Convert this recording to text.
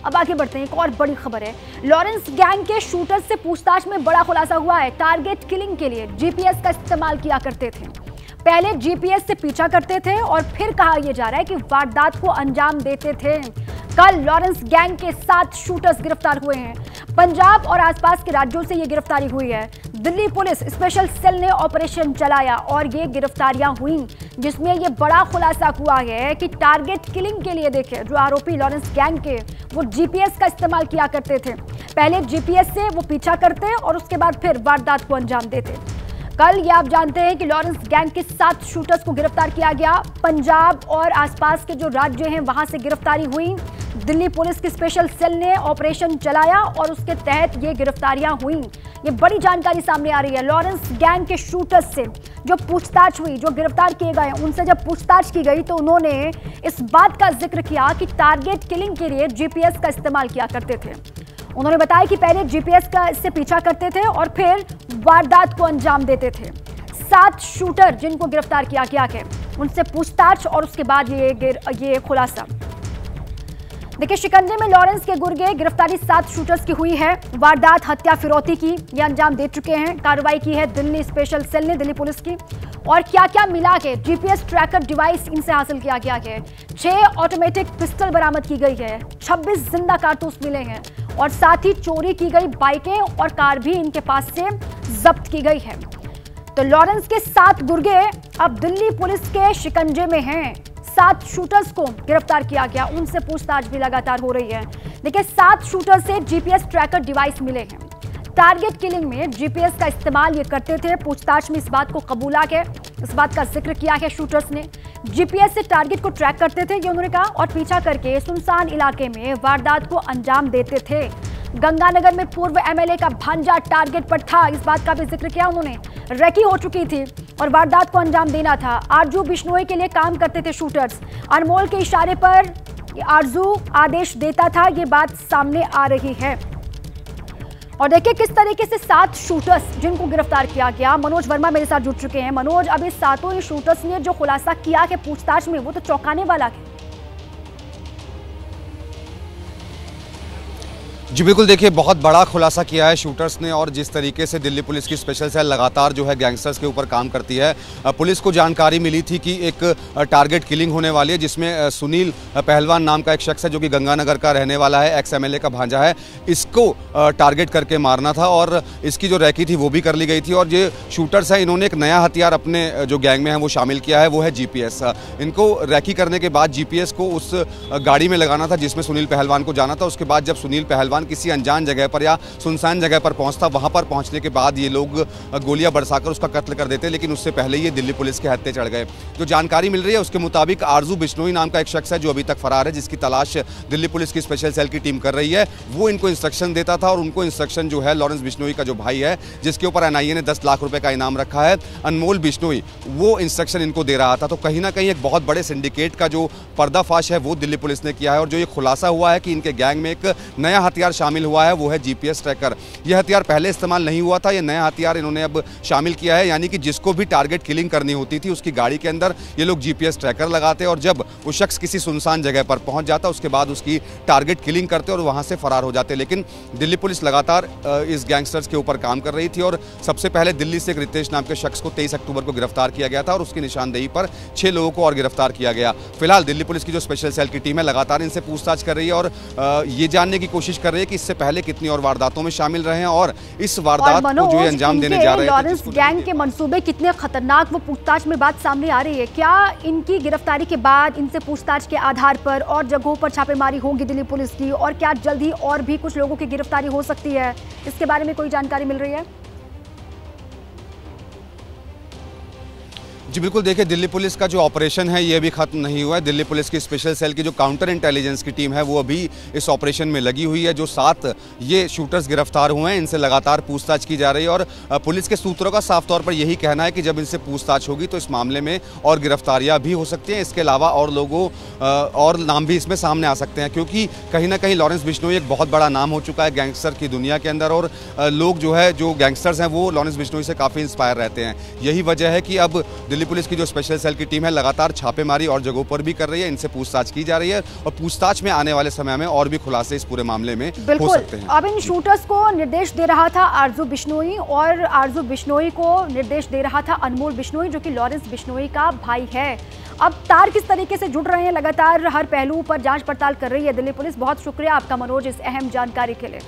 अब आगे बढ़ते हैं, एक और बड़ी खबर है। लॉरेंस गैंग के शूटर से पूछताछ में बड़ा खुलासा हुआ है। टारगेट किलिंग के लिए जीपीएस का इस्तेमाल किया करते थे। पहले जीपीएस से पीछा करते थे और फिर कहा यह जा रहा है कि वारदात को अंजाम देते थे। कल लॉरेंस गैंग के 7 शूटर्स गिरफ्तार हुए हैं। पंजाब और आसपास के राज्यों से ये गिरफ्तारी हुई है। दिल्ली पुलिस स्पेशल सेल ने ऑपरेशन चलाया और ये गिरफ्तारियां हुई, जिसमें ये बड़ा खुलासा हुआ है कि टारगेट किलिंग के लिए देखे जो आरोपी लॉरेंस गैंग के, वो जीपीएस का इस्तेमाल किया करते थे। पहले जीपीएस से वो पीछा करते और उसके बाद फिर वारदात को अंजाम देते। कल ये आप जानते हैं कि लॉरेंस गैंग के 7 शूटर्स को गिरफ्तार किया गया। पंजाब और आसपास के जो राज्य हैं वहां से गिरफ्तारी हुई। दिल्ली पुलिस की स्पेशल सेल ने ऑपरेशन चलाया और उसके तहत ये गिरफ्तारियां हुई। ये बड़ी जानकारी सामने आ रही है। लॉरेंस गैंग के शूटर्स से जो पूछताछ हुई, जो गिरफ्तार किए गए, उनसे जब पूछताछ की गई तो उन्होंने इस बात का जिक्र किया कि टारगेट किलिंग के लिए जीपीएस का इस्तेमाल किया करते थे। उन्होंने बताया कि पहले जीपीएस का से पीछा करते थे और फिर वारदात को अंजाम देते थे। 7 शूटर जिनको गिरफ्तार किया गया है, उनसे पूछताछ और उसके बाद ये खुलासा। देखिए, शिकंजे में लॉरेंस के गुर्गे गिरफ्तारी 7 शूटर्स की हुई है। वारदात, हत्या, फिरौती की ये अंजाम दे चुके हैं। कार्रवाई की है दिल्ली स्पेशल सेल ने, दिल्ली पुलिस की। और क्या क्या मिला के जीपीएस ट्रैकर डिवाइस इनसे हासिल किया गया है। 6 ऑटोमेटिक पिस्टल बरामद की गई है। 26 जिंदा कारतूस मिले हैं और साथ ही चोरी की गई बाइकें और कार भी इनके पास से जब्त की गई है। तो लॉरेंस के 7 गुर्गे अब दिल्ली पुलिस के शिकंजे में हैं। 7 शूटर्स को गिरफ्तार किया गया, उनसे पूछताछ भी लगातार हो रही है। देखिए, 7 शूटर से जीपीएस ट्रैकर डिवाइस मिले हैं। टारगेट किलिंग में जीपीएस का इस्तेमाल ये करते थे। पूछताछ में इस बात को कबूला है, इस बात का जिक्र किया है शूटर्स ने। जीपीएस से टारगेट को ट्रैक करते थे, ये उन्होंने कहा, और पीछा करके सुनसान इलाके में वारदात को अंजाम देते थे। गंगानगर में पूर्व एमएलए का भांजा टारगेट पर था, इस बात का भी जिक्र किया उन्होंने। रेकी हो चुकी थी और वारदात को अंजाम देना था। आरजू बिश्नोई के लिए काम करते थे शूटर्स। अनमोल के इशारे पर आरजू आदेश देता था, ये बात सामने आ रही है। और देखिए किस तरीके से 7 शूटर्स जिनको गिरफ्तार किया गया। मनोज वर्मा मेरे साथ जुड़ चुके हैं। मनोज, अब इस 7 शूटर्स ने जो खुलासा किया है पूछताछ में, वो तो चौंकाने वाला है। जी बिल्कुल, देखिए बहुत बड़ा खुलासा किया है शूटर्स ने। और जिस तरीके से दिल्ली पुलिस की स्पेशल सेल लगातार जो है गैंगस्टर्स के ऊपर काम करती है, पुलिस को जानकारी मिली थी कि एक टारगेट किलिंग होने वाली है, जिसमें सुनील पहलवान नाम का एक शख्स है जो कि गंगानगर का रहने वाला है, एक्स एमएलए का भांजा है। इसको टारगेट करके मारना था और इसकी जो रैकी थी वो भी कर ली गई थी। और ये शूटर्स हैं, इन्होंने एक नया हथियार अपने जो गैंग में है वो शामिल किया है, वो है जीपीएस। इनको रैकी करने के बाद जीपीएस को उस गाड़ी में लगाना था जिसमें सुनील पहलवान को जाना था। उसके बाद जब सुनील पहलवान किसी अनजान जगह पर या सुनसान जगह पर पहुंचता, वहां पर पहुंचने के बाद ये लोग गोलियां बरसाकर उसका कत्ल कर देते, लेकिन उससे पहले ये दिल्ली पुलिस के हत्थे चढ़ गए। जो जानकारी मिल रही है उसके मुताबिक आरजू बिश्नोई नाम का एक शख्स है जो अभी तक फरार है, जिसकी तलाश दिल्ली पुलिस की स्पेशल सेल की टीम कर रही है। वो इनको इंस्ट्रक्शन देता था और उनको इंस्ट्रक्शन जो है लॉरेंस बिश्नोई का जो भाई है, जिसके ऊपर एनआईए ने 10 लाख रुपए का इनाम रखा है, अनमोल बिश्नोई, वो इंस्ट्रक्शन इनको दे रहा था। तो कहीं ना कहीं एक बहुत बड़े सिंडिकेट का जो पर्दाफाश है वो दिल्ली पुलिस ने किया है। और जो ये खुलासा हुआ है कि इनके गैंग में एक नया हथियार शामिल हुआ है, वो है जीपीएस ट्रैकर। यह हथियार पहले इस्तेमाल नहीं हुआ था, यह नया हथियार इन्होंने अब शामिल किया है। यानी कि जिसको भी टारगेट किलिंग करनी होती थी उसकी गाड़ी के अंदर ये लोग जीपीएस ट्रैकर लगाते और जब वो शख्स किसी सुनसान जगह पर पहुंच जाता उसके बाद उसकी टारगेट किलिंग करते और वहां से फरार हो जाते। लेकिन दिल्ली पुलिस लगातार इस गैंगस्टर्स के ऊपर काम कर रही थी और सबसे पहले दिल्ली से एक रितेश नाम के शख्स को 23 अक्टूबर को गिरफ्तार किया गया था और उसकी निशानदेही पर 6 लोगों को और गिरफ्तार किया गया। फिलहाल दिल्ली पुलिस की जो स्पेशल सेल की टीम है लगातार इनसे पूछताछ कर रही है और ये जानने की कोशिश कर रही है कि इससे पहले कितनी और वारदातों में शामिल रहे हैं और इस वारदात को जो अंजाम देने जा रहे हैं। लॉरेंस गैंग के मंसूबे कितने खतरनाक, वो पूछताछ में बात सामने आ रही है। क्या इनकी गिरफ्तारी के बाद इनसे पूछताछ के आधार पर और जगहों पर छापेमारी होगी दिल्ली पुलिस की, और क्या जल्द ही और भी कुछ लोगों की गिरफ्तारी हो सकती है, इसके बारे में कोई जानकारी मिल रही है? जी बिल्कुल, देखिए दिल्ली पुलिस का जो ऑपरेशन है ये भी खत्म नहीं हुआ है। दिल्ली पुलिस की स्पेशल सेल की जो काउंटर इंटेलिजेंस की टीम है वो अभी इस ऑपरेशन में लगी हुई है। जो 7 ये शूटर्स गिरफ्तार हुए हैं, इनसे लगातार पूछताछ की जा रही है और पुलिस के सूत्रों का साफ तौर पर यही कहना है कि जब इनसे पूछताछ होगी तो इस मामले में और गिरफ्तारियां भी हो सकती हैं। इसके अलावा और लोगों और नाम भी इसमें सामने आ सकते हैं, क्योंकि कहीं ना कहीं लॉरेंस बिश्नोई एक बहुत बड़ा नाम हो चुका है गैंगस्टर की दुनिया के अंदर और लोग जो है जो गैंगस्टर्स हैं वो लॉरेंस बिश्नोई से काफ़ी इंस्पायर रहते हैं। यही वजह है कि अब दिल्ली पुलिस की जो स्पेशल सेल की टीम है लगातार छापेमारी और जगहों पर भी कर रही है, इनसे पूछताछ की जा रही है और पूछताछ में आने वाले समय में और भी खुलासे इस पूरे मामले में हो सकते हैं। अब इन शूटर्स को निर्देश दे रहा था आरजू बिश्नोई और आरजू बिश्नोई को निर्देश दे रहा था अनमोल बिश्नोई, जो कि लॉरेंस बिश्नोई का भाई है। अब तार किस तरीके से जुड़ रहे हैं, लगातार हर पहलू पर जांच पड़ताल कर रही है दिल्ली पुलिस। बहुत शुक्रिया आपका मनोज इस अहम जानकारी के लिए।